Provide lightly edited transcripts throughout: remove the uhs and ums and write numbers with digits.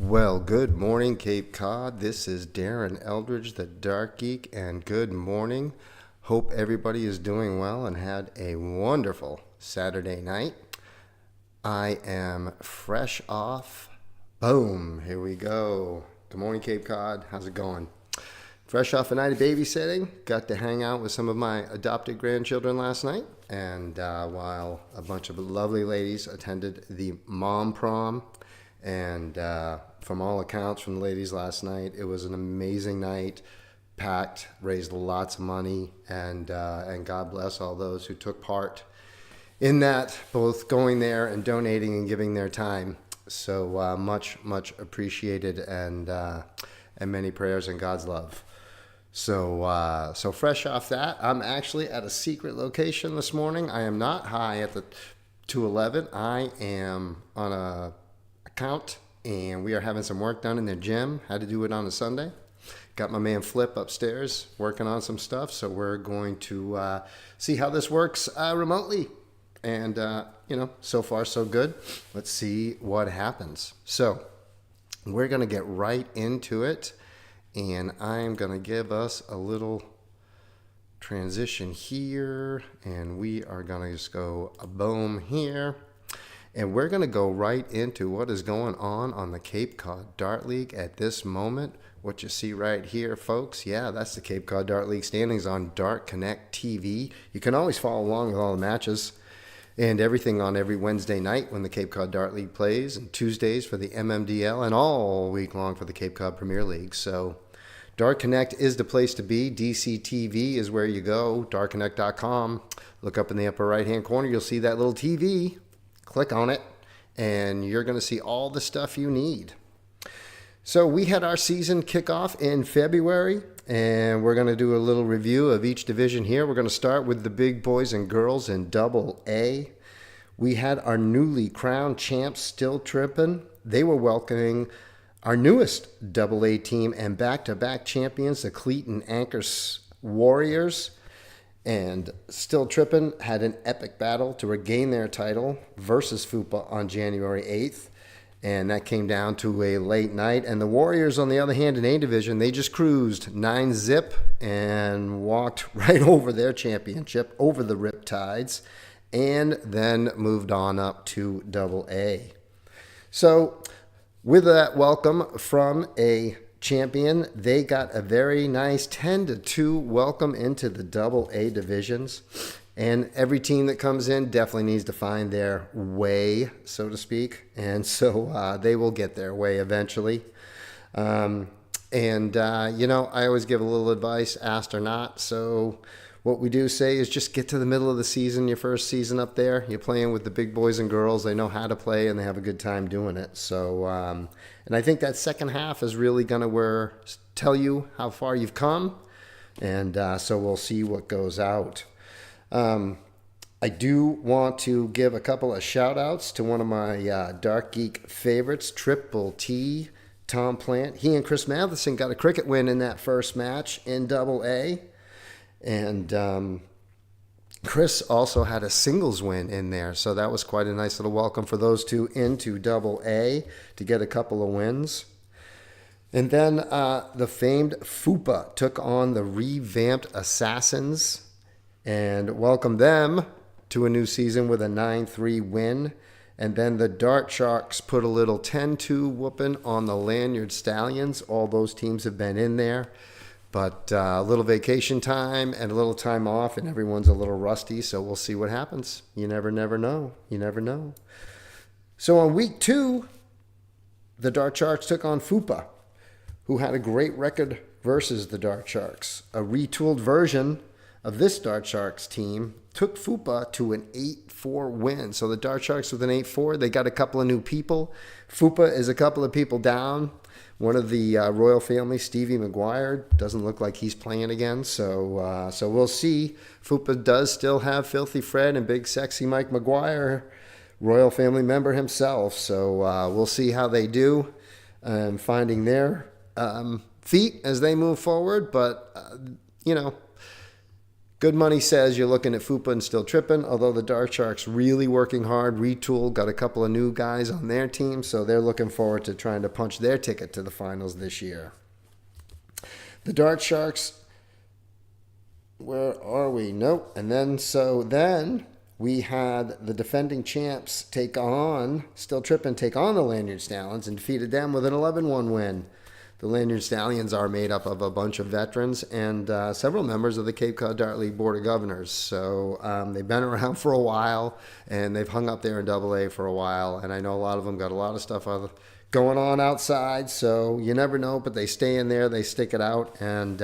Well, good morning, Cape Cod. This is Darren Eldridge, the Dark Geek, and good morning. Hope everybody is doing well and had a wonderful Saturday night. I am fresh off. Boom, here we go. Good morning, Cape Cod. How's it going? Fresh off a night of babysitting. Got to hang out with some of my adopted grandchildren last night. And while a bunch of lovely ladies attended the mom prom, and from all accounts from the ladies last night, it was an amazing night, packed, raised lots of money, and God bless all those who took part in that, both going there and donating and giving their time. So much appreciated, and many prayers and God's love. So fresh off that, I'm actually at a secret location this morning. I am not high at the 211. I am on a account, and we are having some work done in the gym. Had to do it on a Sunday. Got my man Flip upstairs working on some stuff, so we're going to see how this works remotely. And so far so good. Let's see what happens. So we're going to get right into it, and I'm going to give us a little transition here, and we are going to just go boom here. And we're going to go right into what is going on the Cape Cod Dart League at this moment. What you see right here, folks, yeah, that's the Cape Cod Dart League standings on Dart Connect TV. You can always follow along with all the matches and everything on every Wednesday night when the Cape Cod Dart League plays, and Tuesdays for the MMDL, and all week long for the Cape Cod Premier League. So Dart Connect is the place to be. DCTV is where you go, dartconnect.com. Look up in the upper right-hand corner. You'll see that little TV. Click on it, and you're going to see all the stuff you need. So we had our season kickoff in February, and we're going to do a little review of each division here. We're going to start with the big boys and girls in Double A. We had our newly crowned champs still tripping. They were welcoming our newest Double A team and back-to-back champions, the Cleeton Anchors Warriors. And Still Trippin' had an epic battle to regain their title versus FUPA on January 8th. And that came down to a late night. And the Warriors, on the other hand, in A Division, they just cruised 9-zip and walked right over their championship, over the Riptides, and then moved on up to Double A. So with that welcome from a champion, they got a very nice 10-2 welcome into the Double A divisions, and every team that comes in definitely needs to find their way, so to speak, and so they will get their way eventually. I always give a little advice, asked or not. So what we do say is just get to the middle of the season, your first season up there. You're playing with the big boys and girls. They know how to play, and they have a good time doing it. So, and I think that second half is really going to tell you how far you've come. And so we'll see what goes out. I do want to give a couple of shout-outs to one of my Dark Geek favorites, Triple T, Tom Plant. He and Chris Matheson got a cricket win in that first match in Double A. And Chris also had a singles win in there, so that was quite a nice little welcome for those two into Double A to get a couple of wins. And then the famed FUPA took on the revamped Assassins and welcomed them to a new season with a 9-3 win. And then the Dart Sharks put a little 10-2 whooping on the Lanyard Stallions. All those teams have been in there. But a little vacation time and a little time off, and everyone's a little rusty, so we'll see what happens. You never know. You never know. So on week 2, the Dart Sharks took on FUPA, who had a great record versus the Dart Sharks. A retooled version of this Dart Sharks team took FUPA to an 8-4 win. So the Dart Sharks with an 8-4, they got a couple of new people. FUPA is a couple of people down. One of the royal family, Stevie McGuire, doesn't look like he's playing again. So we'll see. FUPA does still have Filthy Fred and Big Sexy Mike McGuire, royal family member himself. So we'll see how they do finding their feet as they move forward. But, Good money says you're looking at Fupa and Still Trippin', although the Dart Sharks really working hard. Retool got a couple of new guys on their team, so they're looking forward to trying to punch their ticket to the finals this year. The Dart Sharks, where are we? Nope. And then we had the defending champs take on the Lanyard Stallions and defeated them with an 11-1 win. The Lanyard Stallions are made up of a bunch of veterans and several members of the Cape Cod Dart League Board of Governors. So they've been around for a while, and they've hung up there in AA for a while. And I know a lot of them got a lot of stuff going on outside, so you never know. But they stay in there, they stick it out, and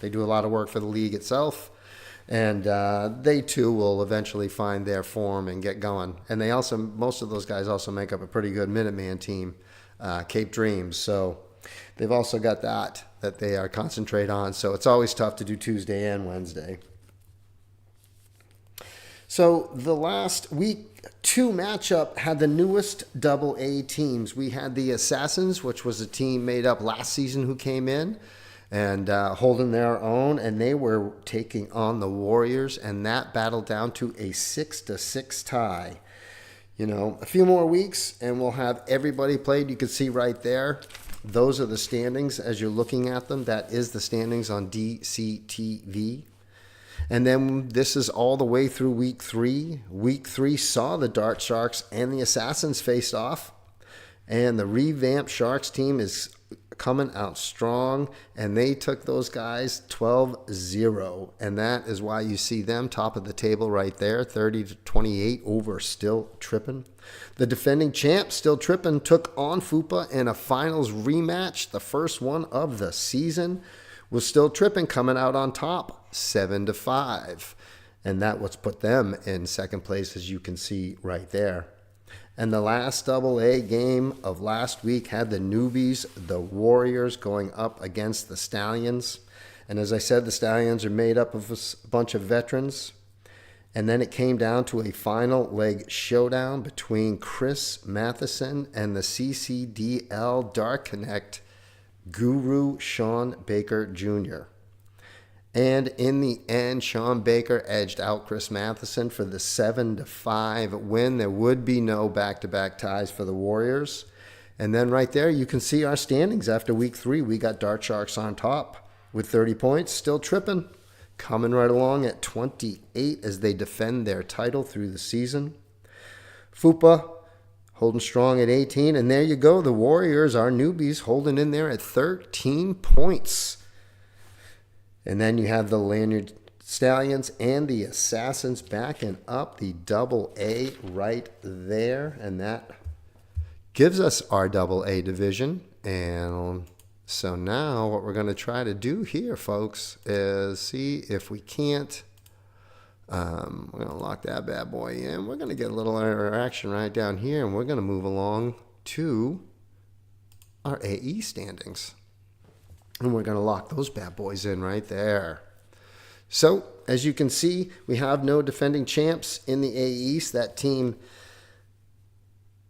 they do a lot of work for the league itself. And they too will eventually find their form and get going. And most of those guys also make up a pretty good Minuteman team, Cape Dreams. So they've also got that they are concentrate on. So it's always tough to do Tuesday and Wednesday. So the last week 2 matchup had the newest AA teams. We had the Assassins, which was a team made up last season who came in and holding their own, and they were taking on the Warriors, and that battled down to a 6-6 tie. A few more weeks and we'll have everybody played. You can see right there, those are the standings as you're looking at them. That is the standings on DCTV. And then this is all the way through week 3. Week 3 saw the Dart Sharks and the Assassins face off. And the revamped Sharks team is coming out strong, and they took those guys 12-0, and that is why you see them top of the table right there, 30-28 over Still Trippin'. The defending champ, Still Trippin', took on Fupa in a finals rematch, the first one of the season, with Still Trippin' coming out on top, 7-5, and that what's put them in second place, as you can see right there. And the last AA game of last week had the newbies, the Warriors, going up against the Stallions. And as I said, the Stallions are made up of a bunch of veterans. And then it came down to a final leg showdown between Chris Matheson and the CCDL Dart Connect guru Sean Baker Jr. And in the end, Sean Baker edged out Chris Matheson for the 7-5 win. There would be no back-to-back ties for the Warriors. And then right there, you can see our standings after week 3. We got Dart Sharks on top with 30 points, Still Trippin', coming right along at 28 as they defend their title through the season. Fupa holding strong at 18. And there you go, the Warriors, our newbies, holding in there at 13 points. And then you have the Lanyard Stallions and the Assassins backing up the AA right there. And that gives us our AA division. And so now what we're going to try to do here, folks, is see if we can't. We're going to lock that bad boy in. We're going to get a little interaction right down here. And we're going to move along to our AE standings. And we're going to lock those bad boys in right there. So, as you can see, we have no defending champs in the AE East. That team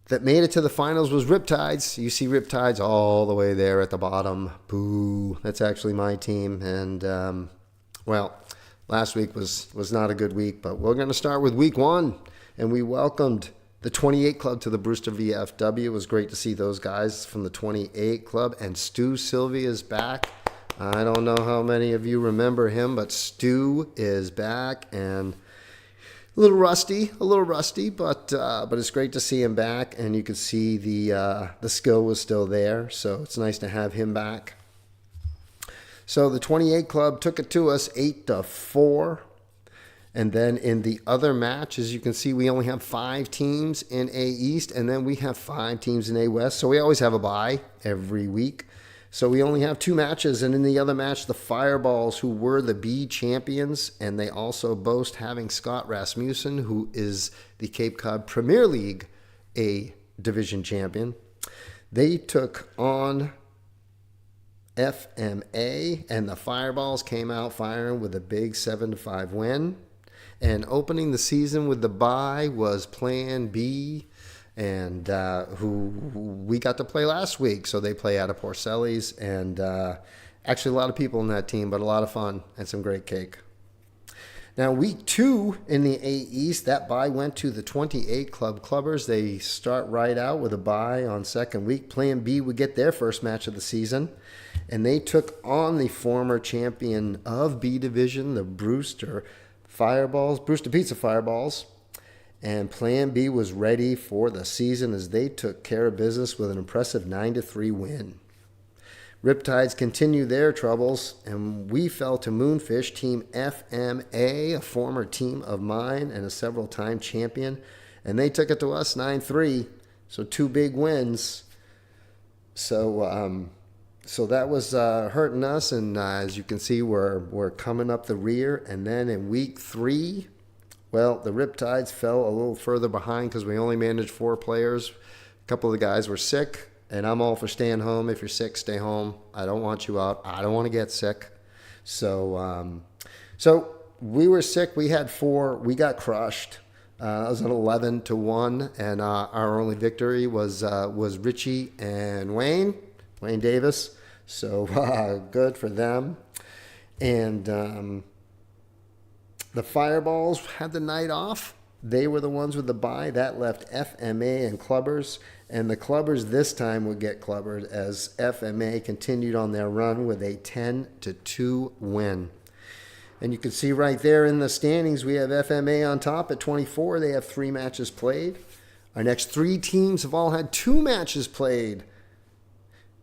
that made it to the finals was Riptides. You see Riptides all the way there at the bottom. Boo. That's actually my team. And, last week was not a good week. But we're going to start with week 1. And we welcomed the 28 Club to the Brewster VFW. It was great to see those guys from the 28 Club. And Stu Sylvia is back. I don't know how many of you remember him, but Stu is back and a little rusty, but it's great to see him back. And you can see the skill was still there, so it's nice to have him back. So the 28 Club took it to us 8-4. And then in the other match, as you can see, we only have 5 teams in A East, and then we have 5 teams in A West. So we always have a bye every week. So we only have 2 matches. And in the other match, the Fireballs, who were the B champions, and they also boast having Scott Rasmussen, who is the Cape Cod Premier League A division champion. They took on FMA, and the Fireballs came out firing with a big 7-5 win. And opening the season with the bye was Plan B, and who we got to play last week. So they play out of Porcelli's, and actually a lot of people in that team, but a lot of fun and some great cake. Now, week 2 in the A East, that bye went to the 28 clubbers. They start right out with a bye on second week. Plan B would get their first match of the season, and they took on the former champion of B Division, the Brewster Pizza Fireballs. And Plan B was ready for the season as they took care of business with an impressive 9-3 win. Riptides continue their troubles, and we fell to Moonfish Team FMA, a former team of mine and a several-time champion, and they took it to us 9-3, so 2 big wins. So that was hurting us, and as you can see, we're coming up the rear. And then in week 3, well, the Riptides fell a little further behind because we only managed 4 players. A couple of the guys were sick. And I'm all for staying home. If you're sick, stay home. I don't want you out. I don't want to get sick. So we were sick. We had 4. We got crushed. It was an 11-1, and our only victory was Richie and Wayne Davis. So good for them. And the Fireballs had the night off. They were the ones with the bye. That left FMA and Clubbers. And the Clubbers this time would get clubbered as FMA continued on their run with a 10-2 win. And you can see right there in the standings, we have FMA on top at 24. They have 3 matches played. Our next 3 teams have all had 2 matches played.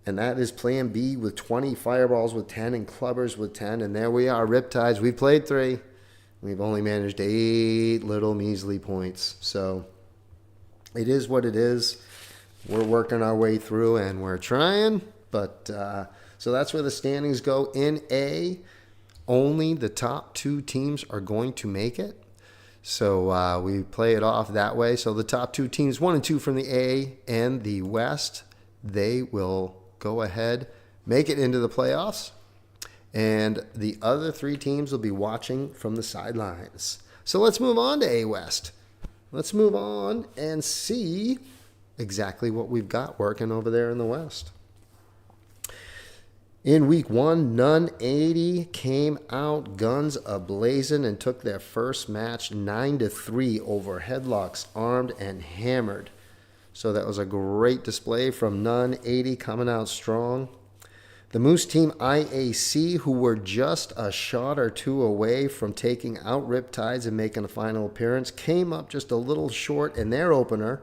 And that is Plan B with 20, Fireballs with 10, and Clubbers with 10. And there we are, Riptides. We've played 3. We've only managed 8 little measly points. So it is what it is. We're working our way through, and we're trying. But so that's where the standings go. In A, only the top 2 teams are going to make it. So we play it off that way. So the top 2 teams, 1 and 2 from the A and the West, they will go ahead, make it into the playoffs. And the other 3 teams will be watching from the sidelines. So let's move on to A West. Let's move on and see exactly what we've got working over there in the West. In week 1, Nun 80 came out guns a-blazing and took their first match 9-3 over Headlocks Armed and Hammered. So that was a great display from Nun 80 coming out strong. The Moose Team IAC, who were just a shot or 2 away from taking out Riptides and making a final appearance, came up just a little short in their opener,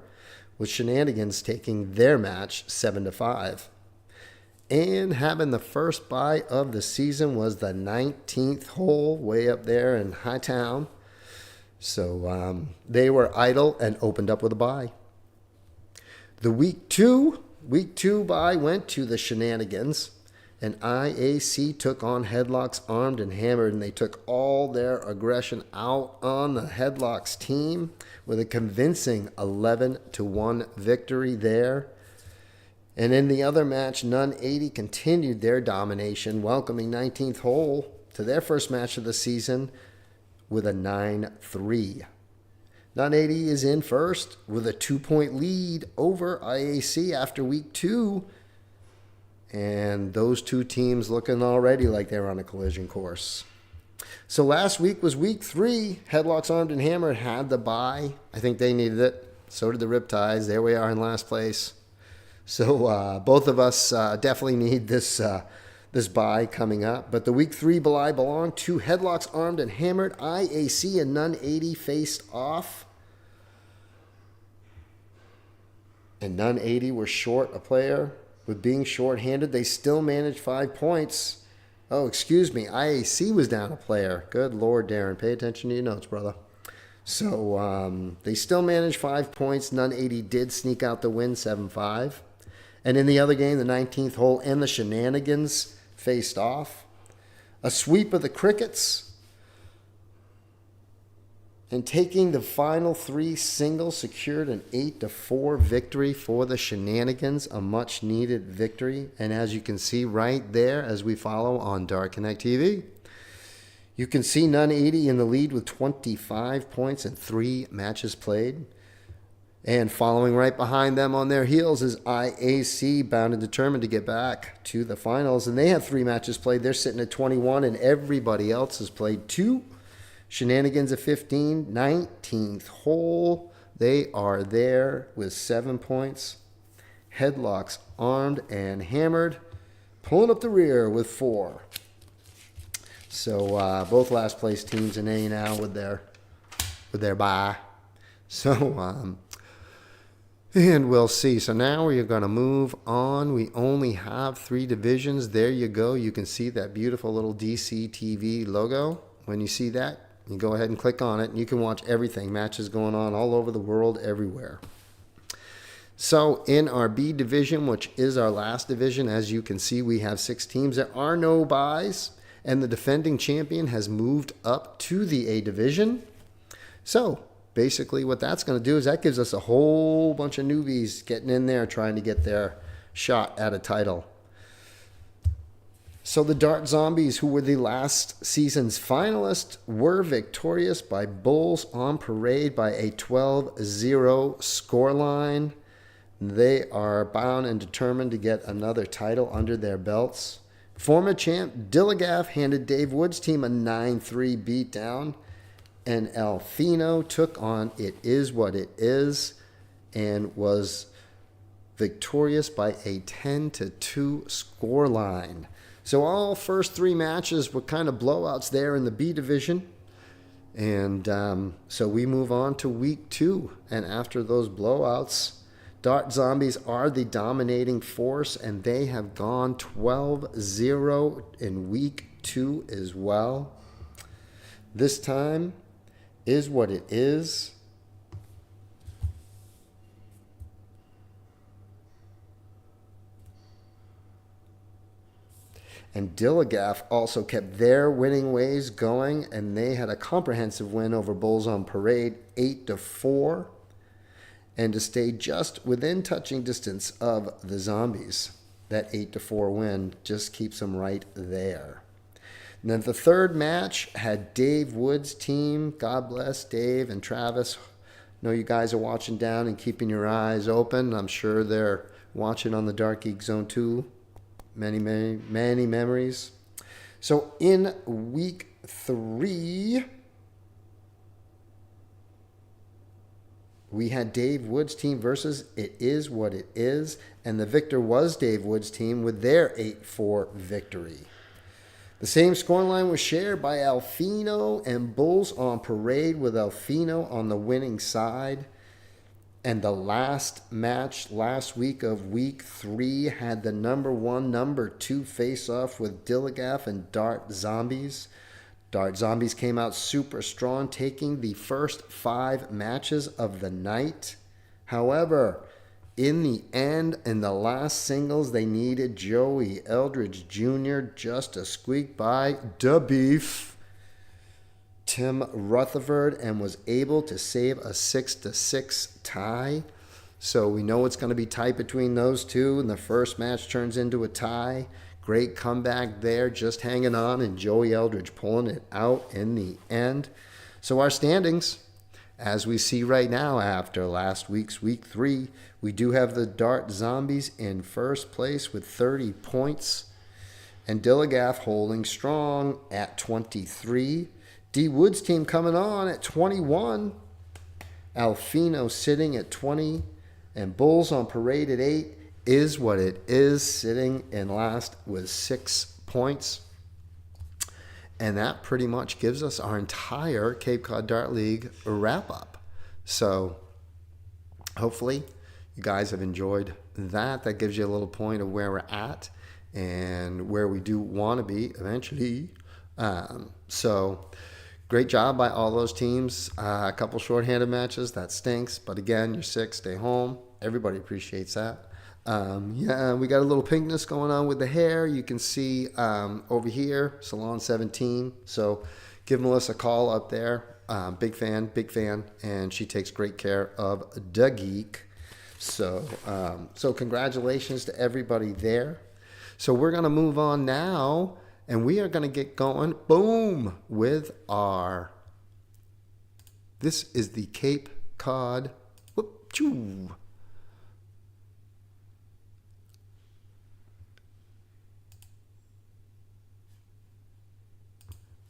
with Shenanigans taking their match 7-5. And having the first bye of the season was the 19th hole way up there in Hightown. So they were idle and opened up with a bye. The week two bye went to the Shenanigans, and IAC took on Headlocks Armed and Hammered, and they took all their aggression out on the Headlocks team with a convincing 11-1 victory there. And in the other match, Nun 80 continued their domination, welcoming 19th hole to their first match of the season with a 9-3. Nun 80 is in first with a 2-point lead over IAC after week 2. And those 2 teams looking already like they're on a collision course. So last week was week 3. Headlocks Armed and Hammered had the bye. I think they needed it. So did the Riptides. There we are in last place. So both of us definitely need this bye coming up. But the week 3 bye belonged to Headlocks Armed and Hammered. IAC and Nun 80 faced off. And Nun 80 were short a player. With being short-handed, they still managed 5 points. Oh, excuse me. IAC was down a player. Good Lord, Darren. Pay attention to your notes, brother. So they still managed 5 points. Nun 80 did sneak out the win, 7-5. And in the other game, the 19th hole and the Shenanigans faced off. A sweep of the Crickets. And taking the final 3 singles secured an 8-4 victory for the Shenanigans, a much-needed victory. And as you can see right there as we follow on Dark Connect TV, you can see Nun 80 in the lead with 25 points and 3 matches played. And following right behind them on their heels is IAC, bound and determined to get back to the finals. And they have 3 matches played. They're sitting at 21, and everybody else has played 2. Shenanigans at 15, 19th hole. They are there with 7 points. Headlocks armed and hammered, pulling up the rear with 4. So both last place teams in A now with their bye. So and we'll see. So now we're going to move on. We only have 3 divisions. There you go. You can see that beautiful little DC TV logo. When you see that, you go ahead and click on it, and you can watch everything. Matches going on all over the world, everywhere. So in our B division, which is our last division, as you can see, we have 6 teams. There are no buys, and the defending champion has moved up to the A division. So basically what that's going to do is that gives us a whole bunch of newbies getting in there trying to get their shot at a title. So the Dart Zombies, who were the last season's finalists, were victorious by Bulls on Parade by a 12-0 scoreline. They are bound and determined to get another title under their belts. Former champ Dilligaff handed Dave Wood's team a 9-3 beatdown, and Alfino took on It Is What It Is and was victorious by a 10-2 scoreline. So all first 3 matches were kind of blowouts there in the B division. And so we move on to week 2. And after those blowouts, Dart Zombies are the dominating force, and they have gone 12-0 in week 2 as well. This time is what it is. And Dilligaff also kept their winning ways going, and they had a comprehensive win over Bulls on Parade, 8-4. And to stay just within touching distance of the Zombies, that 8-4 win just keeps them right there. And then the third match had Dave Wood's team. God bless Dave and Travis. I know you guys are watching down and keeping your eyes open. I'm sure they're watching on the Dark Geek Zone too. Many memories. So in week 3, we had Dave Wood's team versus It Is What It Is, and the victor was Dave Wood's team with their 8-4 victory. The same scoreline was shared by Alfino and Bulls on Parade, with Alfino on the winning side. And the last match last week of week 3 had the number 1, number 2 face-off with Dilligaff and Dart Zombies. Dart Zombies came out super strong, taking the first 5 matches of the night. However, in the end, in the last singles, they needed Joey Eldridge Jr. just to squeak by the beef, Tim Rutherford, and was able to save a 6-6 tie. So we know it's going to be tight between those two, and the first match turns into a tie. Great comeback there, just hanging on, and Joey Eldridge pulling it out in the end. So our standings, as we see right now after last week's week 3, we do have the Dart Zombies in first place with 30 points, and Dilligaff holding strong at 23. D. Wood's team coming on at 21. Alfino sitting at 20. And Bulls on Parade at 8. Is What It Is sitting in last with 6 points. And that pretty much gives us our entire Cape Cod Dart League wrap-up. So hopefully you guys have enjoyed that. That gives you a little point of where we're at and where we do want to be eventually. So great job by all those teams. A couple shorthanded matches, that stinks. But again, you're sick, stay home. Everybody appreciates that. Yeah, we got a little pinkness going on with the hair. You can see over here, Salon 17. So give Melissa a call up there. Big fan. And she takes great care of the Geek. So congratulations to everybody there. So we're going to move on now. And we are going to get going, boom, with this is the Cape Cod,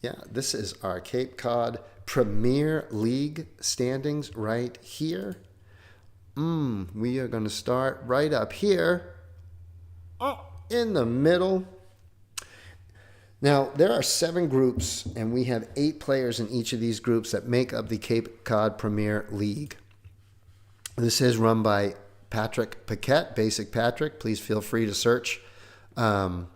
Yeah, this is our Cape Cod Premier League standings right here. We are going to start right up here in the middle. Now, there are 7 groups, and we have 8 players in each of these groups that make up the Cape Cod Premier League. This is run by Patrick Paquette, Basic Patrick. Please feel free to search on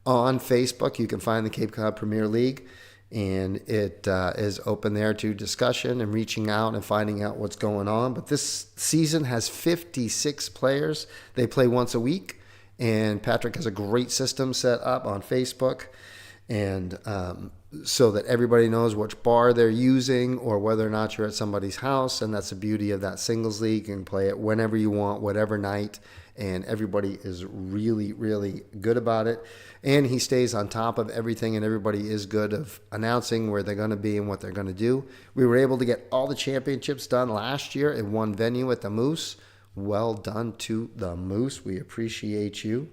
Facebook. You can find the Cape Cod Premier League, and it is open there to discussion and reaching out and finding out what's going on. But this season has 56 players. They play once a week, and Patrick has a great system set up on Facebook, and so that everybody knows which bar they're using or whether or not you're at somebody's house. And that's the beauty of that singles league. You can play it whenever you want, whatever night, and everybody is really, really good about it. And he stays on top of everything, and everybody is good of announcing where they're going to be and what they're going to do. We were able to get all the championships done last year in one venue at the Moose. Well done to the Moose. We appreciate you.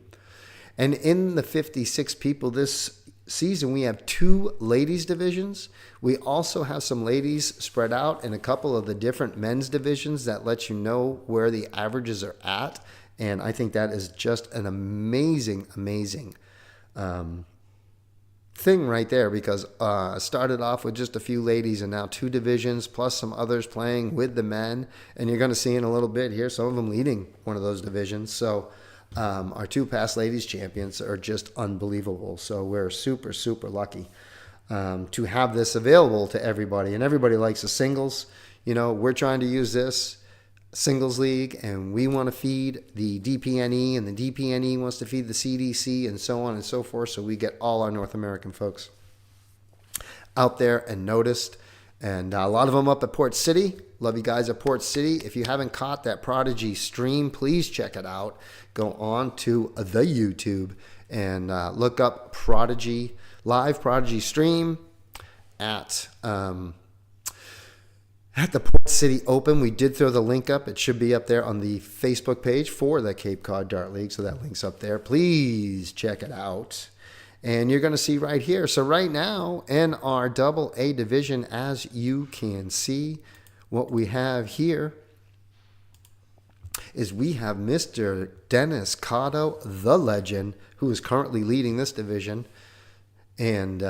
And in the 56 people this season, we have 2 ladies divisions. We also have some ladies spread out in a couple of the different men's divisions that let you know where the averages are at. And I think that is just an amazing thing right there, because started off with just a few ladies and now 2 divisions plus some others playing with the men. And you're going to see in a little bit here some of them leading one of those divisions. So our 2 past ladies champions are just unbelievable. So we're super, super lucky to have this available to everybody. And everybody likes the singles. You know, we're trying to use this singles league, and we want to feed the DPNE, and the DPNE wants to feed the CDC, and so on and so forth. So we get all our North American folks out there and noticed. And a lot of them up at Port City. Love you guys at Port City. If you haven't caught that Prodigy stream, please check it out. Go on to the YouTube and look up Prodigy, live Prodigy stream at the Port City Open. We did throw the link up. It should be up there on the Facebook page for the Cape Cod Dart League. So that link's up there. Please check it out. And you're going to see right here. So right now in our AA division, as you can see, what we have here is we have Mr. Dennis Cotto, the legend, who is currently leading this division. And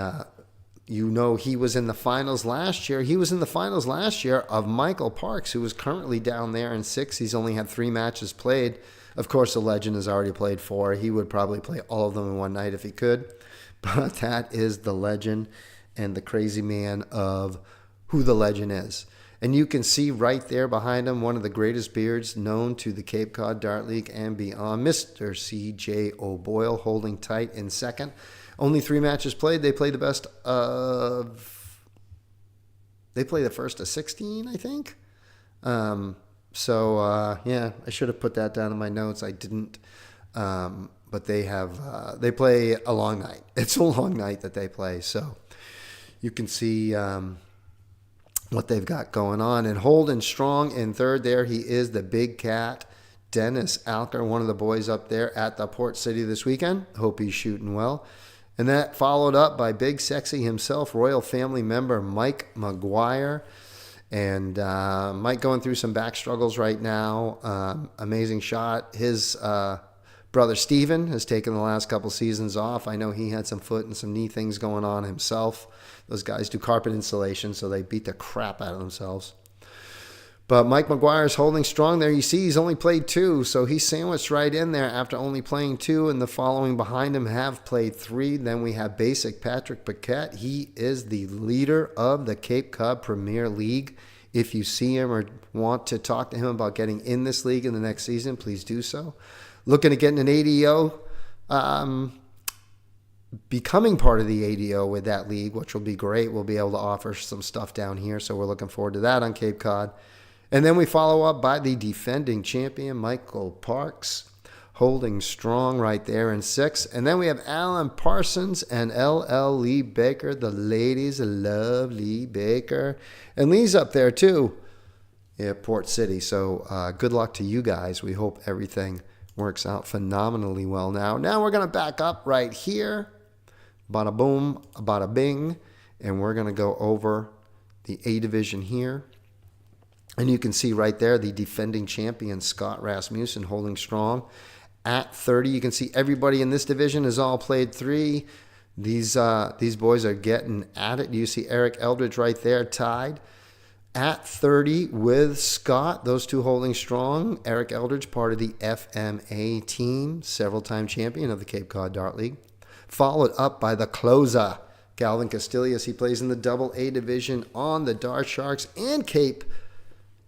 you know, he was in the finals last year. He was in the finals last year of Michael Parks, who is currently down there in 6th. He's only had 3 matches played. Of course, the legend has already played 4. He would probably play all of them in one night if he could. But that is the legend and the crazy man of who the legend is. And you can see right there behind him one of the greatest beards known to the Cape Cod Dart League and beyond, Mr. C.J. O'Boyle, holding tight in 2nd. Only 3 matches played. They played the best of... They played the first of 16, I think. Yeah, I should have put that down in my notes. I didn't. But they have... they play a long night. It's a long night that they play. So you can see what they've got going on. And holding strong in 3rd there, he is the big cat, Dennis Alker, one of the boys up there at the Port City this weekend. Hope he's shooting well. And that followed up by Big Sexy himself, Royal Family member Mike McGuire. And Mike going through some back struggles right now. Amazing shot. His brother Steven has taken the last couple seasons off. I know he had some foot and some knee things going on himself. Those guys do carpet installation, so they beat the crap out of themselves. But Mike McGuire's holding strong there. You see he's only played 2, so he's sandwiched right in there after only playing 2, and the following behind him have played 3. Then we have Basic Patrick Paquette. He is the leader of the Cape Cod Premier League. If you see him or want to talk to him about getting in this league in the next season, please do so. Looking at getting an ADO, becoming part of the ADO with that league, which will be great. We'll be able to offer some stuff down here, so we're looking forward to that on Cape Cod. And then we follow up by the defending champion, Michael Parks, holding strong right there in 6th. And then we have Alan Parsons and L.L. Lee Baker. The ladies love Lee Baker. And Lee's up there too at Port City. So good luck to you guys. We hope everything works out phenomenally well now. Now we're going to back up right here. Bada boom, bada bing. And we're going to go over the A division here. And you can see right there the defending champion, Scott Rasmussen, holding strong. At 30, you can see everybody in this division has all played 3. These boys are getting at it. You see Eric Eldridge right there tied at 30 with Scott. Those two holding strong. Eric Eldridge, part of the FMA team, several-time champion of the Cape Cod Dart League. Followed up by the closer, Calvin Castillas. He plays in the Double A division on the Dart Sharks and Cape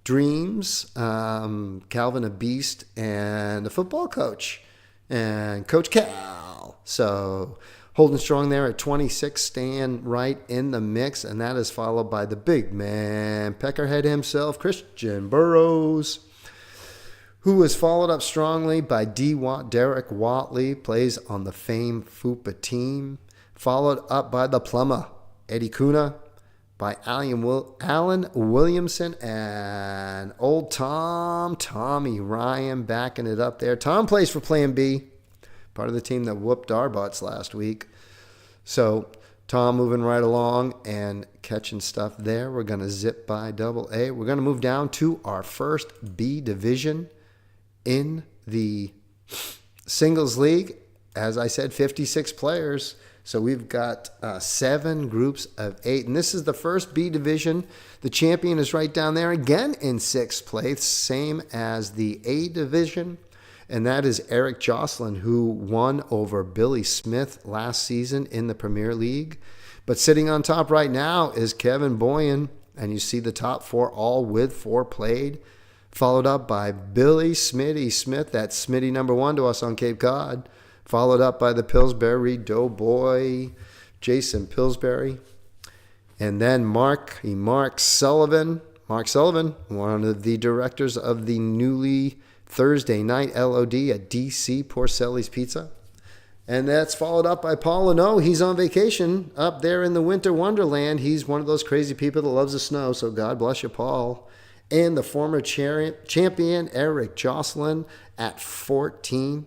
Dreams. Calvin, a beast, and a football coach, and Coach Cal. So holding strong there at 26, staying right in the mix, and that is followed by the big man, Peckerhead himself, Christian Burrows, who is followed up strongly by Derek Watley, plays on the famed FUPA team, followed up by the plumber, Eddie Kuna, by Alan Williamson, and old Tommy Ryan backing it up there. Tom plays for Plan B, part of the team that whooped our butts last week. So Tom moving right along and catching stuff there. We're going to zip by Double A. We're going to move down to our first B division in the singles league. As I said, 56 players. So we've got 7 groups of 8. And this is the first B division. The champion is right down there again in 6th place, same as the A division. And that is Eric Jocelyn, who won over Billy Smith last season in the Premier League. But sitting on top right now is Kevin Boyan. And you see the top 4 all with 4 played. Followed up by Billy Smitty Smith. That's Smitty number 1 to us on Cape Cod. Followed up by the Pillsbury Doughboy, Jason Pillsbury. And then Mark Sullivan. Mark Sullivan, one of the directors of the newly Thursday night LOD at DC Porcelli's Pizza. And that's followed up by Paul Leno. He's on vacation up there in the winter wonderland. He's one of those crazy people that loves the snow, so God bless you, Paul. And the former champion, Eric Jocelyn, at 14.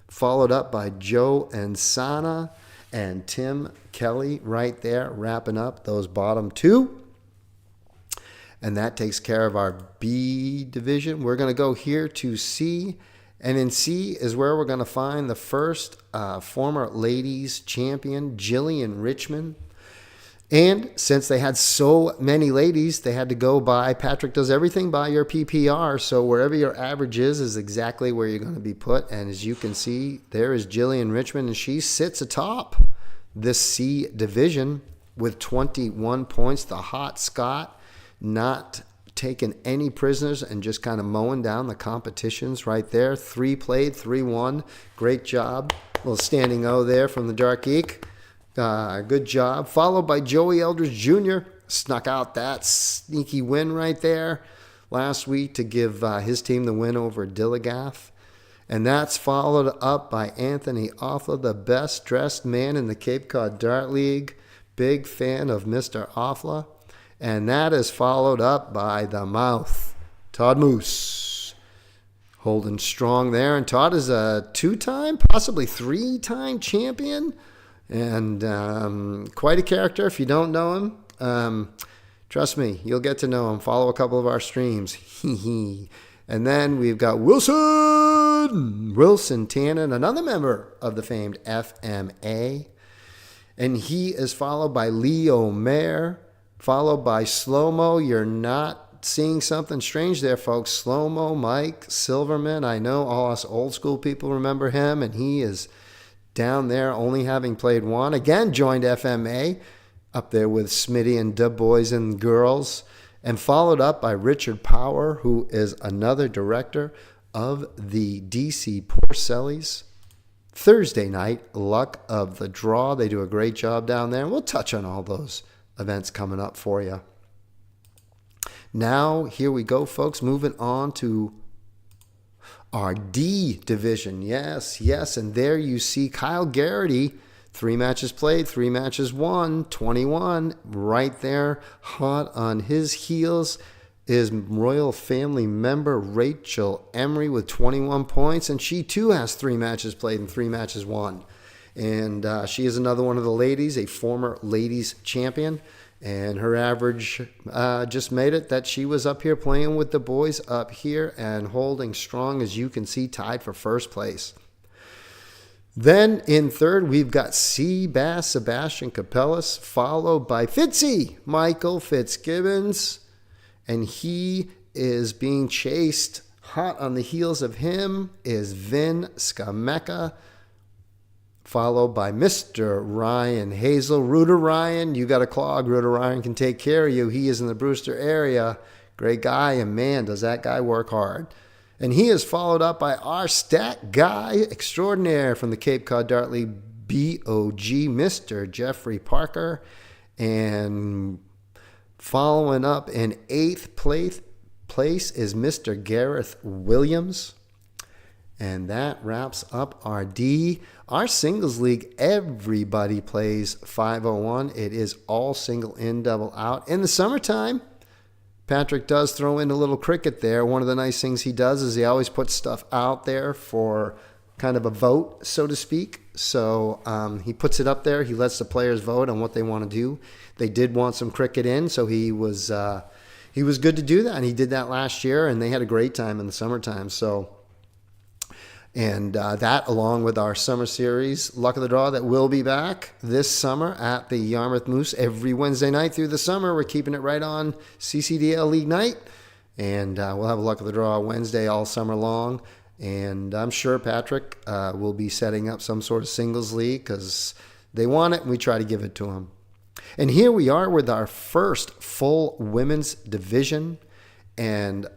Followed up by Joe Ansana and Tim Kelly right there, wrapping up those bottom 2. And that takes care of our B division. We're going to go here to C. And in C is where we're going to find the first former ladies champion, Jillian Richmond. And since they had so many ladies, they had to go by, Patrick does everything by your PPR. So wherever your average is exactly where you're going to be put. And as you can see, there is Jillian Richmond, and she sits atop this C division with 21 points. The hot Scott, not taking any prisoners and just kind of mowing down the competitions right there. 3 played, 3 won. Great job. A little standing O there from the Dark Geek. Good job. Followed by Joey Eldridge Jr. Snuck out that sneaky win right there last week to give his team the win over Dillagath. And that's followed up by Anthony Offla, the best dressed man in the Cape Cod Dart League. Big fan of Mr. Offla. And that is followed up by the mouth, Todd Moose, holding strong there. And Todd is a 2-time, possibly 3-time champion. And quite a character. If you don't know him, trust me, you'll get to know him. Follow a couple of our streams. And then we've got Wilson Tannen, another member of the famed FMA. And he is followed by Leo Mayer, followed by Slow-Mo. You're not seeing something strange there, folks. Slow-Mo, Mike Silverman. I know all us old school people remember him, and he is down there, only having played 1. Again, joined FMA up there with Smitty and Dub Boys and Girls. And followed up by Richard Power, who is another director of the DC Porcelli's Thursday night Luck of the Draw. They do a great job down there. And we'll touch on all those events coming up for you. Now, here we go, folks. Moving on to our D division. Yes. And there you see Kyle Garrity, 3 matches played, 3 matches won, 21. Right there, hot on his heels is royal family member Rachel Emery with 21 points. And she too has 3 matches played and 3 matches won. And she is another one of the ladies, a former ladies champion. And her average just made it that she was up here playing with the boys up here and holding strong, as you can see, tied for first place. Then in third, we've got Seabass Sebastian Capellas, followed by Fitzy Michael Fitzgibbons. And he is being chased. Hot on the heels of him is Vin Skameka, followed by Mr. Ryan Hazel. Rooter Ryan, you got a clog. Rooter Ryan can take care of you. He is in the Brewster area. Great guy, and man, does that guy work hard. And he is followed up by our stat guy extraordinaire from the Cape Cod Dart League, BOG, Mr. Jeffrey Parker. And following up in 8th place is Mr. Gareth Williams. And that wraps up our D. Our singles league, everybody plays 501. It is all single in, double out. In the summertime, Patrick does throw in a little cricket there. One of the nice things he does is he always puts stuff out there for kind of a vote, so to speak. So he puts it up there. He lets the players vote on what they want to do. They did want some cricket in, so he was good to do that. And he did that last year, and they had a great time in the summertime. And that, along with our summer series, Luck of the Draw, that will be back this summer at the Yarmouth Moose every Wednesday night through the summer. We're keeping it right on CCDL League night. And we'll have a Luck of the Draw Wednesday all summer long. And I'm sure Patrick will be setting up some sort of singles league because they want it and we try to give it to them. And here we are with our first full women's division. And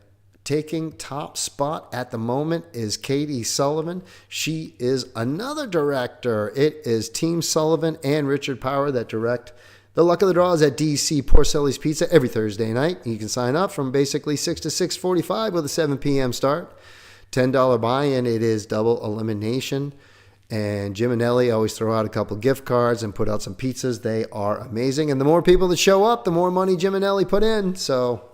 taking top spot at the moment is Katie Sullivan. She is another director. It is Team Sullivan and Richard Power that direct the Luck of the Draws at DC Porcelli's Pizza every Thursday night. You can sign up from basically 6 to 6:45 with a 7 p.m. start. $10 buy-in. It is double elimination. And Jim and Ellie always throw out a couple gift cards and put out some pizzas. They are amazing. And the more people that show up, the more money Jim and Ellie put in. So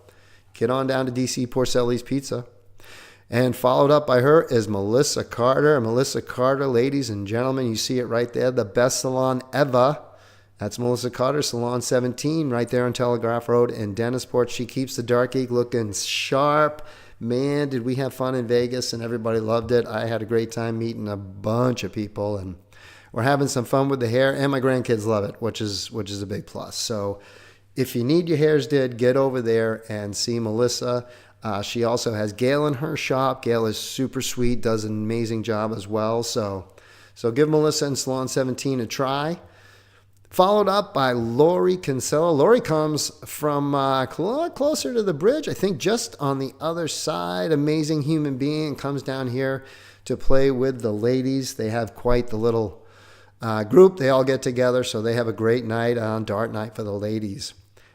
get on down to DC Porcelli's Pizza. And followed up by her is Melissa Carter. Melissa Carter, ladies and gentlemen, you see it right there, the best salon ever. That's Melissa Carter, Salon 17, right there on Telegraph Road in Dennisport. She keeps the Dark Geek looking sharp. Man, did we have fun in Vegas, and everybody loved it. I had a great time meeting a bunch of people, and we're having some fun with the hair, and my grandkids love it, which is a big plus. So if you need your hairs did, get over there and see Melissa. She also has Gail in her shop. Gail is super sweet, does an amazing job as well. So give Melissa and Salon 17 a try. Followed up by Lori Kinsella. Lori comes from closer to the bridge, I think just on the other side. Amazing human being. Comes down here to play with the ladies. They have quite the little group. They all get together, so they have a great night on Dart Night for the ladies.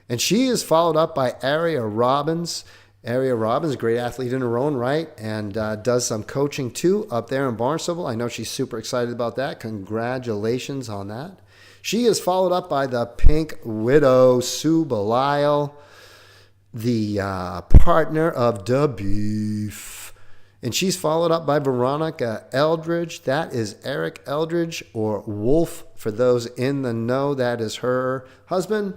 And she is followed up by Aria Robbins. Aria Robbins, a great athlete in her own right, and does some coaching too up there in Barnstable. I know she's super excited about that. Congratulations on that. She is followed up by the Pink Widow, Sue Belisle, the partner of the Beef. And she's followed up by Veronica Eldridge. That is Eric Eldridge, or Wolf for those in the know. That is her husband.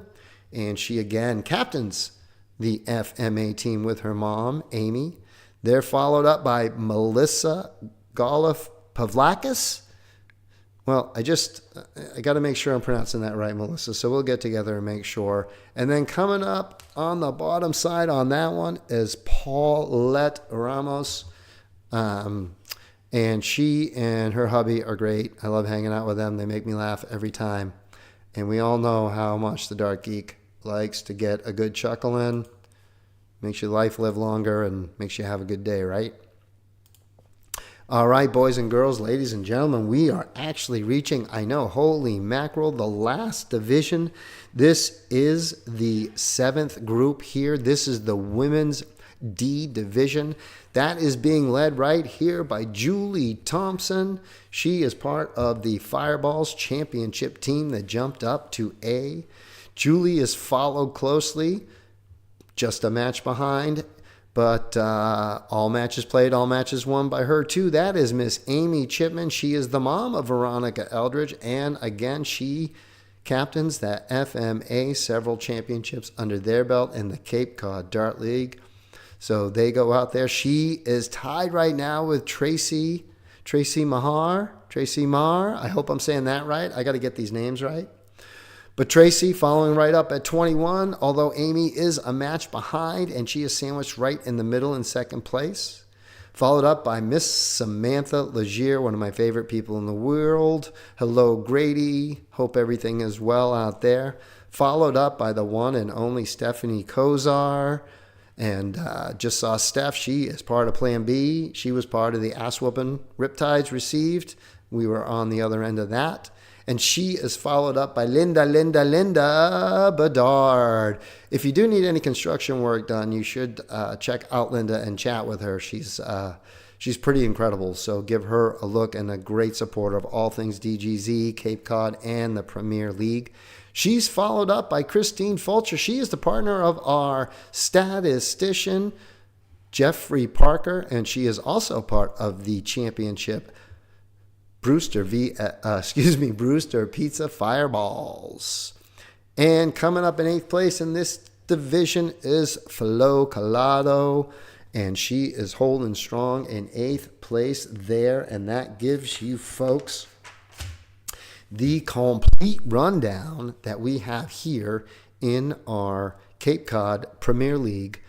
And she again captains the FMA team with her mom, Amy. They're followed up by Melissa Golov Pavlakis. Well, I got to make sure I'm pronouncing that right, Melissa. So we'll get together and make sure. And then coming up on the bottom side on that one is Paulette Ramos. And she and her hubby are great. I love hanging out with them. They make me laugh every time. And we all know how much the Dark Geek likes to get a good chuckle in. Makes your life live longer and makes you have a good day, right? All right, boys and girls, ladies and gentlemen, we are actually reaching, I know, holy mackerel, the last division. This is the 7th group here. This is the Women's D division. That is being led right here by Julie Thompson. She is part of the Fireballs Championship team that jumped up to A. Julie is followed closely, just a match behind, But all matches played, all matches won by her too. That is Miss Amy Chipman. She is the mom of Veronica Eldridge. And again, she captains that FMA, several championships under their belt in the Cape Cod Dart League. So they go out there. She is tied right now with Tracy Marr. I hope I'm saying that right. I got to get these names right. But Tracy following right up at 21, although Amy is a match behind, and she is sandwiched right in the middle in second place. Followed up by Miss Samantha Legier, one of my favorite people in the world. Hello, Grady. Hope everything is well out there. Followed up by the one and only Stephanie Kozar. And just saw Steph. She is part of Plan B. She was part of the ass whooping Riptides received. We were on the other end of that. And she is followed up by Linda Bedard. If you do need any construction work done, you should check out Linda and chat with her. She's pretty incredible. So give her a look, and a great supporter of all things DGZ, Cape Cod, and the Premier League. She's followed up by Christine Fulcher. She is the partner of our statistician, Jeffrey Parker, and she is also part of the championship Brewster Pizza Fireballs. And coming up in 8th place in this division is Flo Collado, and she is holding strong in 8th place there, and that gives you folks the complete rundown that we have here in our Cape Cod Premier League.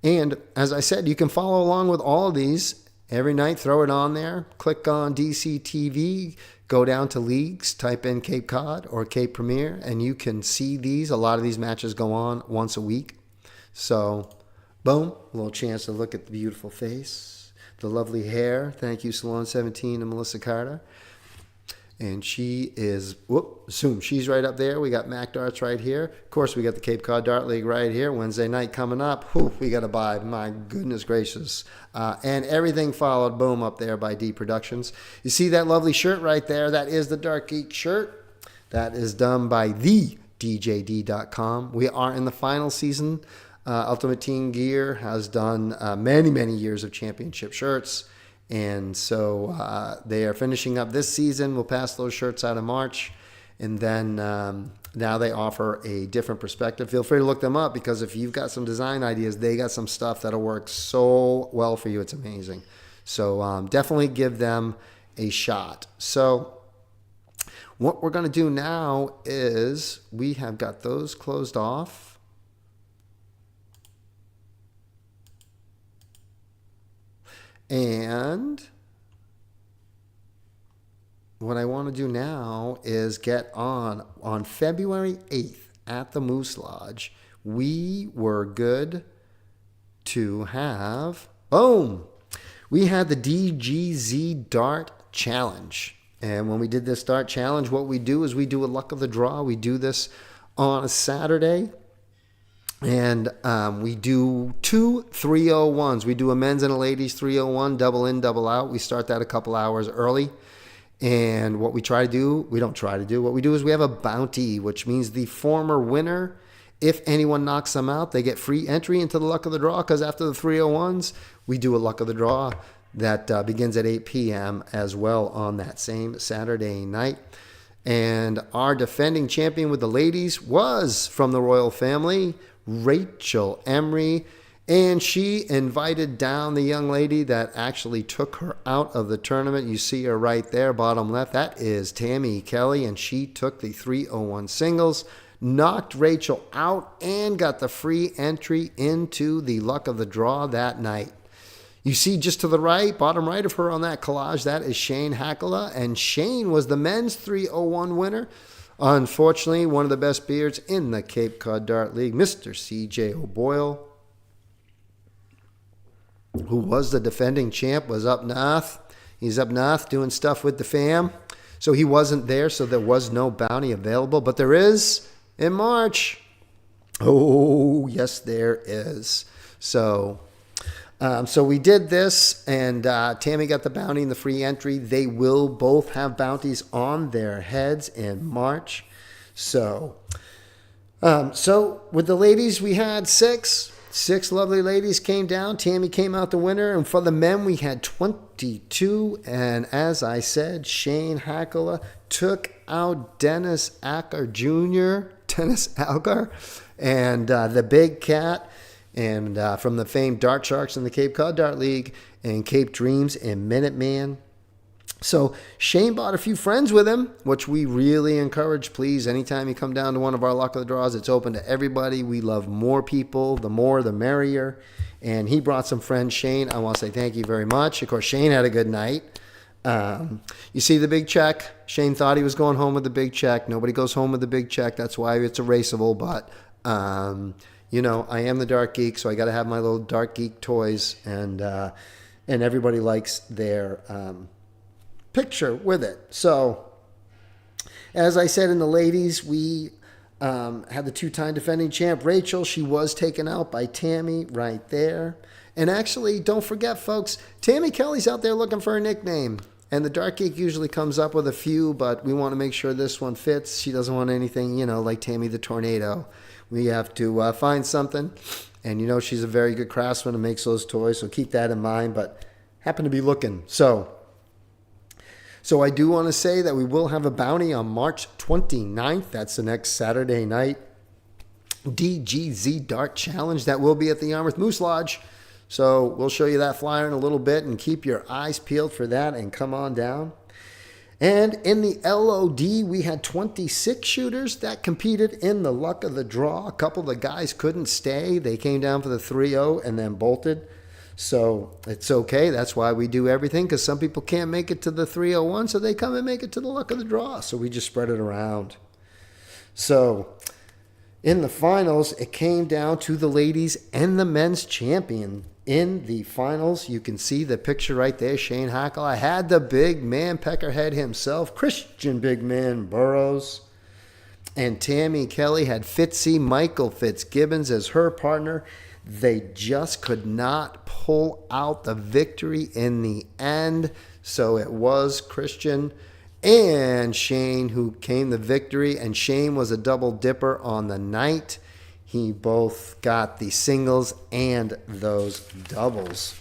And as I said, you can follow along with all of these every night. Throw it on there. Click on DCTV. Go down to leagues. Type in Cape Cod or Cape Premier, and you can see these. A lot of these matches go on once a week. So, boom, a little chance to look at the beautiful face, the lovely hair. Thank you, Salon 17 and Melissa Carter. And she is, she's right up there. We got Mac Darts right here. Of course, we got the Cape Cod Dart League right here. Wednesday night coming up. We got to buy. My goodness gracious. And everything followed, boom, up there by D Productions. You see that lovely shirt right there? That is the Dark Geek shirt. That is done by thedjd.com. We are in the final season. Ultimate Team Gear has done many, many years of championship shirts. And so they are finishing up this season. We'll pass those shirts out in March. And then now they offer a different perspective. Feel free to look them up, because if you've got some design ideas, they got some stuff that'll work so well for you. It's amazing. So definitely give them a shot. So what we're going to do now is we have got those closed off. And what I want to do now is get on February 8th at the Moose Lodge. We were good to have, boom, we had the DGZ Dart Challenge. And when we did this Dart Challenge, what we do is we do a luck of the draw. We do this on a Saturday. And we do 2 301s. We do a men's and a ladies 301, double in, double out. We start that a couple hours early. And what we try to do, we don't try to do, what we do is we have a bounty, which means the former winner, if anyone knocks them out, they get free entry into the luck of the draw, because after the 301s, we do a luck of the draw that begins at 8 p.m. as well on that same Saturday night. And our defending champion with the ladies was from the royal family, Rachel Emery, and she invited down the young lady that actually took her out of the tournament. You see her right there, bottom left. That is Tammy Kelly, and she took the 301 singles, knocked Rachel out, and got the free entry into the luck of the draw that night. You see just to the right, bottom right of her on that collage, that is Shane Hackala, and Shane was the men's 301 winner. Unfortunately, one of the best beards in the Cape Cod Dart League, Mr. C.J. O'Boyle, who was the defending champ, was up north. He's up north doing stuff with the fam. So he wasn't there, so there was no bounty available. But there is in March. Oh, yes, there is. So we did this, and Tammy got the bounty and the free entry. They will both have bounties on their heads in March. So with the ladies, we had six 6 lovely ladies came down. Tammy came out the winner. And for the men, we had 22. And as I said, Shane Hackala took out Dennis Acker Jr., Dennis Acker, and the Big Cat, and from the famed Dart Sharks in the Cape Cod Dart League, and Cape Dreams and Minuteman. So Shane brought a few friends with him, which we really encourage. Please, anytime you come down to one of our Luck of the Draws, it's open to everybody. We love more people. The more, the merrier. And he brought some friends. Shane, I want to say thank you very much. Of course, Shane had a good night. You see the big check? Shane thought he was going home with the big check. Nobody goes home with the big check. That's why it's erasable. But, you know, I am the Dart Geek, so I got to have my little Dart Geek toys. And everybody likes their picture with it. So, as I said in the ladies, we had the 2-time defending champ, Rachel. She was taken out by Tammy right there. And actually, don't forget, folks, Tammy Kelly's out there looking for a nickname. And the Dart Geek usually comes up with a few, but we want to make sure this one fits. She doesn't want anything, you know, like Tammy the Tornado. We have to find something. And, you know, she's a very good craftsman and makes those toys, so keep that in mind. But happen to be looking. So I do want to say that we will have a bounty on March 29th. That's the next Saturday night. DGZ Dart Challenge. That will be at the Yarmouth Moose Lodge. So we'll show you that flyer in a little bit, and keep your eyes peeled for that and come on down. And in the LOD, we had 26 shooters that competed in the Luck of the Draw. A couple of the guys couldn't stay. They came down for the 3-0 and then bolted. So it's okay. That's why we do everything, because some people can't make it to the 301, so they come and make it to the Luck of the Draw. So we just spread it around. So in the finals, it came down to the ladies and the men's champion. In the finals, you can see the picture right there. Shane Hackle. I had the big man peckerhead himself, Christian Big Man Burrows. And Tammy Kelly had Michael Fitzgibbons as her partner. They just could not pull out the victory in the end. So it was Christian and Shane who came the victory. And Shane was a double dipper on the night. He both got the singles and those doubles.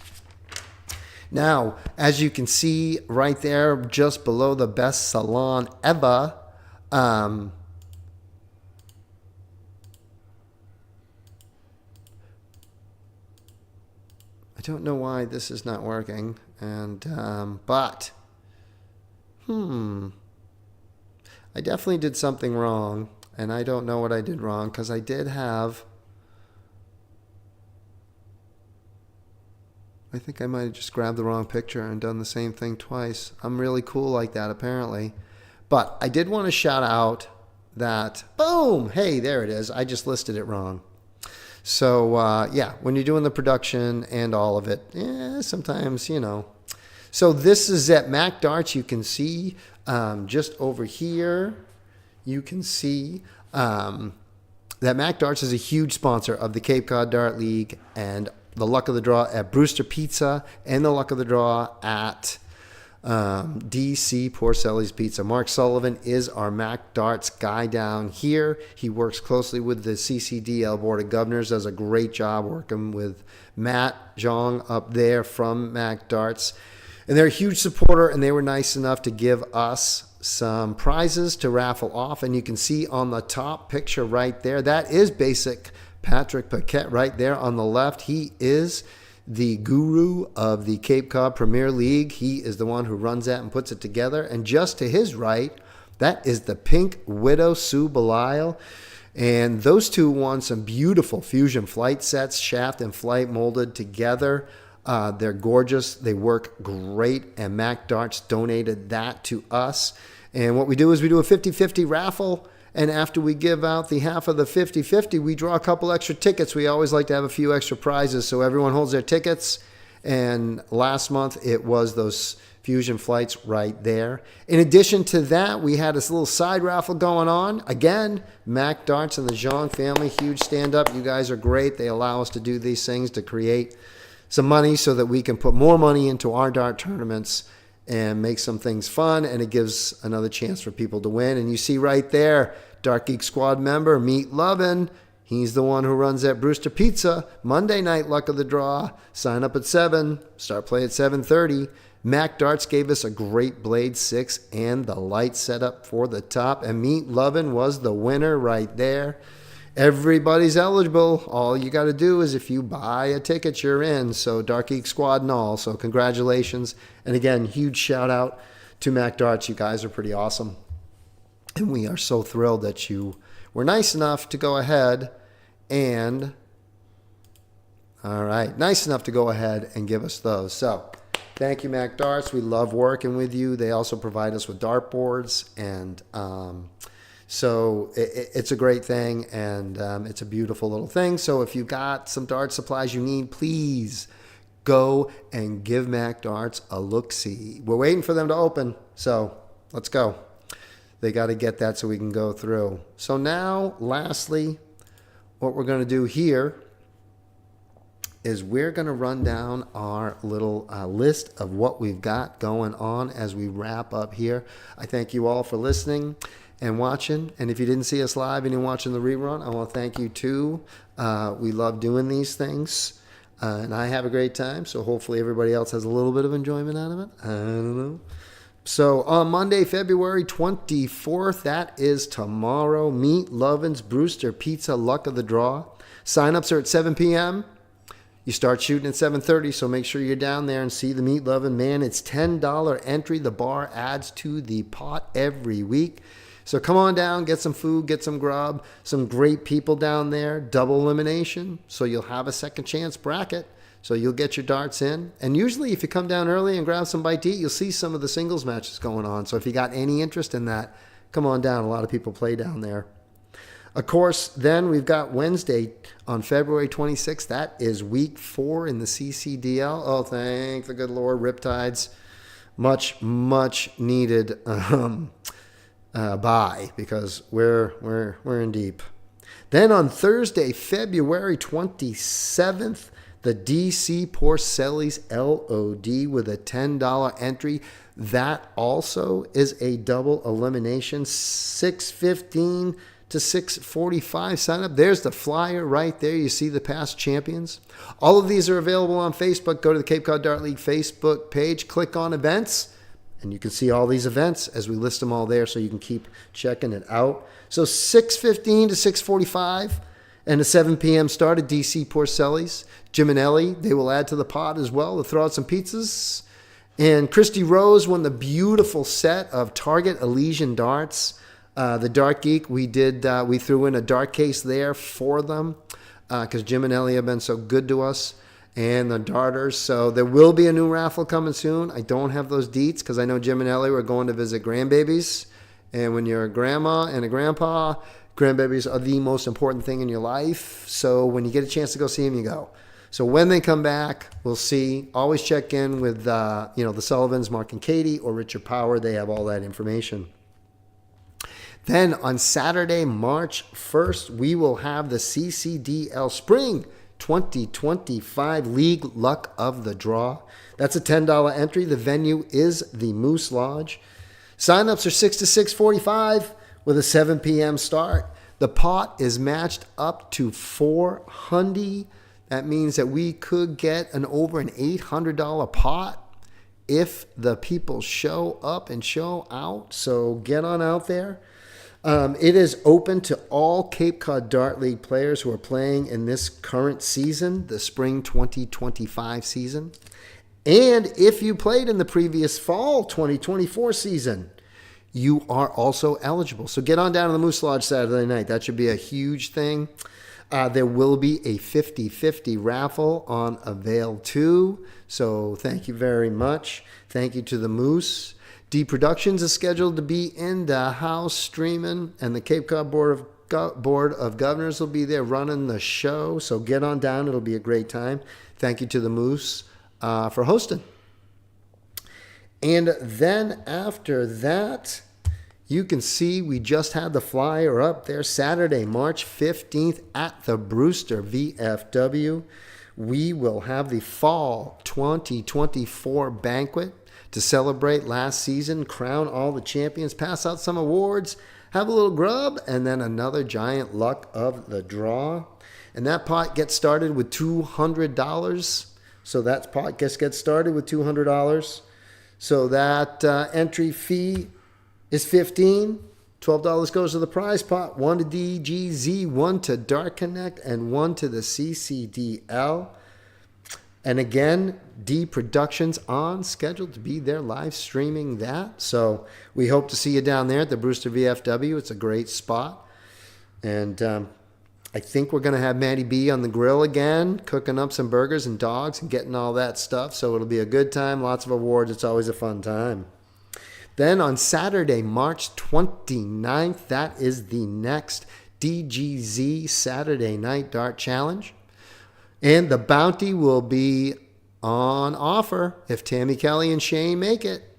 Now, as you can see right there, just below the best salon ever, I don't know why this is not working, and but I definitely did something wrong, and I don't know what I did wrong, because I did have, I think I might have just grabbed the wrong picture and done the same thing twice. I'm really cool like that, apparently. But I did want to shout out that, boom, hey, there it is. I just listed it wrong. So, yeah, when you're doing the production and all of it, sometimes, you know. So this is at Mac Darts. You can see just over here, you can see that Mac Darts is a huge sponsor of the Cape Cod Dart League and the Luck of the Draw at Brewster Pizza and the Luck of the Draw at DC Porcelli's Pizza. Mark Sullivan is our Mac Darts guy down here. He works closely with the CCDL Board of Governors, does a great job working with Matt Zhang up there from Mac Darts. And they're a huge supporter, and they were nice enough to give us some prizes to raffle off. And you can see on the top picture right there, that is basic Patrick Paquette right there on the left. He is the guru of the Cape Cod Premier League. He is the one who runs that and puts it together. And just to his right, that is the Pink Widow, Sue Belial. And those two won some beautiful fusion flight sets, shaft and flight molded together. They're gorgeous. They work great. And Mac Darts donated that to us. And what we do is we do a 50-50 raffle. And after we give out the half of the 50-50, we draw a couple extra tickets. We always like to have a few extra prizes, so everyone holds their tickets. And last month, it was those fusion flights right there. In addition to that, we had this little side raffle going on. Again, Mac Darts and the Zhang family, huge stand-up. You guys are great. They allow us to do these things to create some money so that we can put more money into our dart tournaments and make some things fun, and it gives another chance for people to win. And you see right there, Dark Geek Squad member, Meat Lovin', He's the one who runs that Brewster Pizza. Monday night luck of the draw. Sign up at 7. Start play at 7:30. Mac Darts gave us a great Blade 6 and the light setup for the top. And Meat Lovin' was the winner right there. Everybody's eligible. All you got to do is if you buy a ticket, you're in. So Dark Geek Squad and all. So congratulations. And again, huge shout out to Mac Darts. You guys are pretty awesome. And we are so thrilled that you were nice enough to go ahead and give us those. So thank you, Mac Darts. We love working with you. They also provide us with dartboards, and so it's a great thing, and it's a beautiful little thing. So if you've got some dart supplies you need, please go and give Mac Darts a look-see. We're waiting for them to open, so let's go. They got to get that so we can go through. So now, lastly, what we're going to do here is we're going to run down our little list of what we've got going on as we wrap up here. I thank you all for listening and watching. And if you didn't see us live and you're watching the rerun, I want to thank you too. We love doing these things. And I have a great time. So hopefully everybody else has a little bit of enjoyment out of it. I don't know. So on Monday, February 24th, that is tomorrow, Meat Lovin's Brewster Pizza Luck of the Draw. Sign-ups are at 7 p.m. You start shooting at 7:30, so make sure you're down there and see the Meat Lovin' man. It's $10 entry. The bar adds to the pot every week. So come on down, get some food, get some grub, some great people down there, double elimination, so you'll have a second chance bracket. So you'll get your darts in. And usually if you come down early and grab some bite to eat, you'll see some of the singles matches going on. So if you got any interest in that, come on down. A lot of people play down there. Of course, then we've got Wednesday on February 26th. That is week 4 in the CCDL. Oh, thank the good Lord, Riptides. Much, much needed bye because we're in deep. Then on Thursday, February 27th, the DC Porcelli's LOD with a $10 entry. That also is a double elimination, 6:15 to 6:45 sign up. There's the flyer right there. You see the past champions. All of these are available on Facebook. Go to the Cape Cod Dart League Facebook page, click on events, and you can see all these events as we list them all there so you can keep checking it out. So 6:15 to 6:45 and a 7 p.m. start at DC Porcelli's. Jim and Ellie, they will add to the pot as well to throw out some pizzas. And Christy Rose won the beautiful set of Target Elysian darts. The Dart Geek, we threw in a dart case there for them because Jim and Ellie have been so good to us and the darters. So there will be a new raffle coming soon. I don't have those deets because I know Jim and Ellie were going to visit grandbabies. And when you're a grandma and a grandpa, grandbabies are the most important thing in your life. So when you get a chance to go see them, you go. So when they come back, we'll see. Always check in with the Sullivans, Mark and Katie, or Richard Power. They have all that information. Then on Saturday, March 1st, we will have the CCDL Spring 2025 League Luck of the Draw. That's a $10 entry. The venue is the Moose Lodge. Sign-ups are 6 to 6:45 with a 7 p.m. start. The pot is matched up to $400. That means that we could get over an $800 pot if the people show up and show out. So get on out there. It is open to all Cape Cod Dart League players who are playing in this current season, the spring 2025 season. And if you played in the previous fall 2024 season, you are also eligible. So get on down to the Moose Lodge Saturday night. That should be a huge thing. There will be a 50-50 raffle on Avail 2. So thank you very much. Thank you to the Moose. D Productions is scheduled to be in the house streaming, and the Cape Cod Board of Governors will be there running the show. So get on down. It'll be a great time. Thank you to the Moose for hosting. And then after that, you can see we just had the flyer up there. Saturday, March 15th at the Brewster VFW. We will have the Fall 2024 banquet to celebrate last season, crown all the champions, pass out some awards, have a little grub, and then another giant luck of the draw. And that pot gets started with $200. So that pot gets started with $200. So that entry fee is $15. $12 goes to the prize pot, 1 to DGZ, 1 to Dark Connect, and 1 to the CCDL. And again, D Productions on scheduled to be there live streaming that. So we hope to see you down there at the Brewster VFW. It's a great spot. And I think we're going to have Maddie B on the grill again, cooking up some burgers and dogs and getting all that stuff. So it'll be a good time, lots of awards. It's always a fun time. Then on Saturday, March 29th, that is the next DGZ Saturday Night Dart Challenge. And the bounty will be on offer if Tammy Kelly and Shane make it.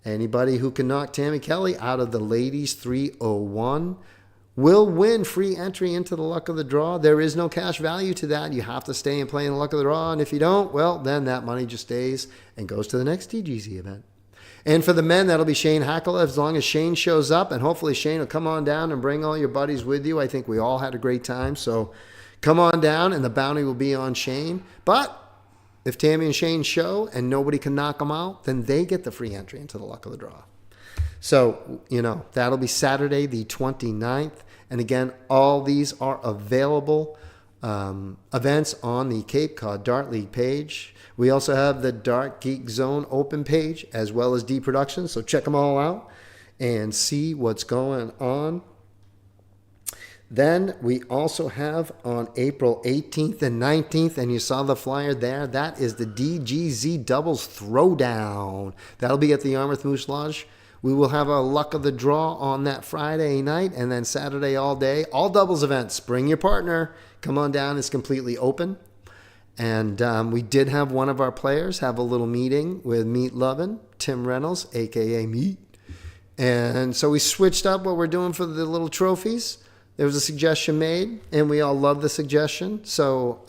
Anybody who can knock Tammy Kelly out of the ladies 301 will win free entry into the luck of the draw. There is no cash value to that. You have to stay and play in the luck of the draw. And if you don't, well, then that money just stays and goes to the next DGZ event. And for the men, that'll be Shane Hackle, as long as Shane shows up. And hopefully Shane will come on down and bring all your buddies with you. I think we all had a great time. So come on down, and the bounty will be on Shane. But if Tammy and Shane show and nobody can knock them out, then they get the free entry into the luck of the draw. So, that'll be Saturday the 29th. And again, all these are available events on the Cape Cod Dart League page. We also have the Dart Geek Zone open page, as well as D Productions. So check them all out and see what's going on. Then we also have on April 18th and 19th, and you saw the flyer there, that is the DGZ Doubles Throwdown. That'll be at the Yarmouth Moose Lodge. We will have a luck of the draw on that Friday night, and then Saturday all day. All doubles events. Bring your partner. Come on down. It's completely open. And we did have one of our players have a little meeting with Meat Lovin', Tim Reynolds, a.k.a. Meat. And so we switched up what we're doing for the little trophies. There was a suggestion made, and we all love the suggestion. So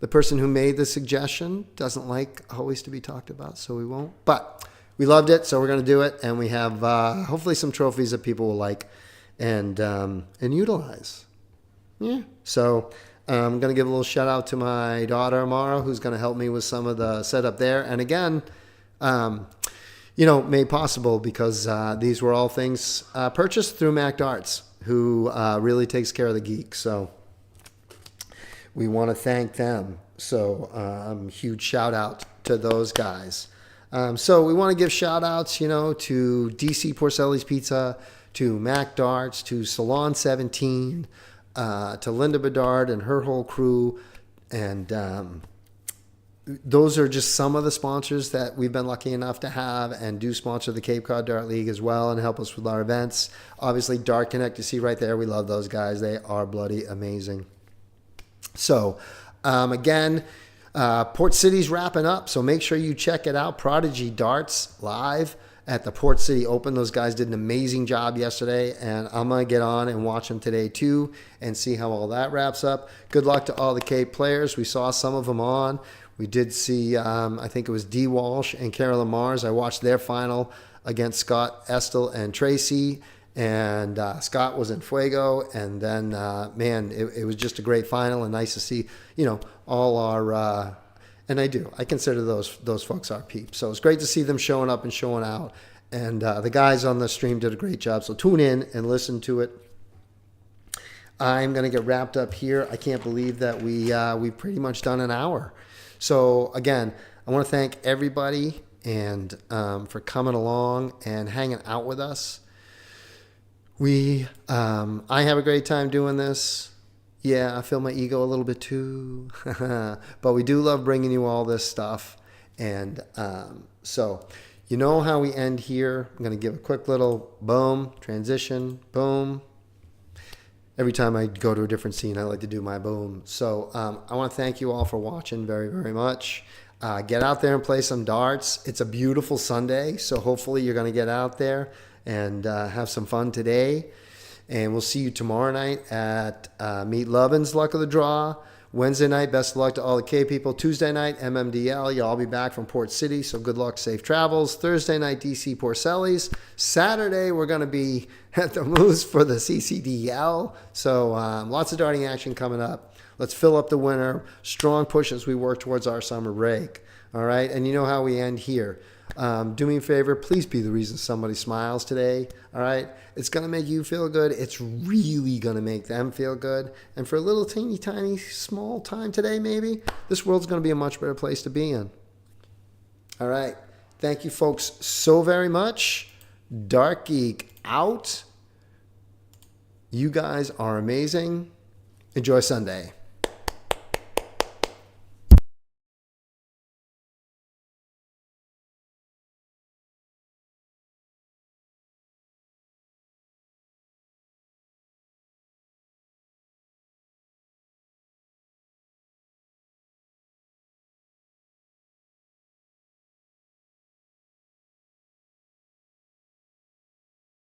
the person who made the suggestion doesn't like always to be talked about, so we won't. But we loved it, so we're going to do it. And we have hopefully some trophies that people will like and utilize. Yeah. So I'm going to give a little shout out to my daughter, Amara, who's going to help me with some of the setup there. And again, made possible because these were all things purchased through Mac Darts, who really takes care of the geek. So we want to thank them. So huge shout out to those guys. So we want to give shout outs, to DC Porcelli's Pizza, to Mac Darts, to Salon 17, to Linda Bedard and her whole crew. And those are just some of the sponsors that we've been lucky enough to have and do sponsor the Cape Cod Dart League as well and help us with our events. Obviously, Dart Connect, you see right there, we love those guys. They are bloody amazing. So, again, Port City's wrapping up, so make sure you check it out. Prodigy Darts live at the Port City Open. Those guys did an amazing job yesterday, and I'm going to get on and watch them today too and see how all that wraps up. Good luck to all the Cape players. We saw some of them on. We did see, I think it was Dee Walsh and Carolyn Mars. I watched their final against Scott Estel and Tracy, and Scott was in Fuego. And then, it was just a great final and nice to see, all our, and I consider those folks our peeps. So it's great to see them showing up and showing out. And the guys on the stream did a great job. So tune in and listen to it. I'm going to get wrapped up here. I can't believe that we've pretty much done an hour. So again, I want to thank everybody and for coming along and hanging out with us. I have a great time doing this. Yeah, I feel my ego a little bit too, but we do love bringing you all this stuff. And so you know how we end here. I'm going to give a quick little boom, transition, boom. Every time I go to a different scene, I like to do my boom. So I want to thank you all for watching very, very much. Get out there and play some darts. It's a beautiful Sunday, so hopefully you're going to get out there and have some fun today. And we'll see you tomorrow night at Meat Lovin's Luck of the Draw. Wednesday night, best of luck to all the K people. Tuesday night, MMDL. You'll all be back from Port City, so good luck, safe travels. Thursday night, DC Porcelli's. Saturday, we're going to be at the Moose for the CCDL. So lots of darting action coming up. Let's fill up the winter. Strong push as we work towards our summer break. All right, and you know how we end here. Do me a favor, please be the reason somebody smiles today. All right, it's going to make you feel good. It's really going to make them feel good. And for a little teeny tiny small time today, maybe, this world's going to be a much better place to be in. All right, thank you folks so very much. Dark Geek out. You guys are amazing. Enjoy Sunday.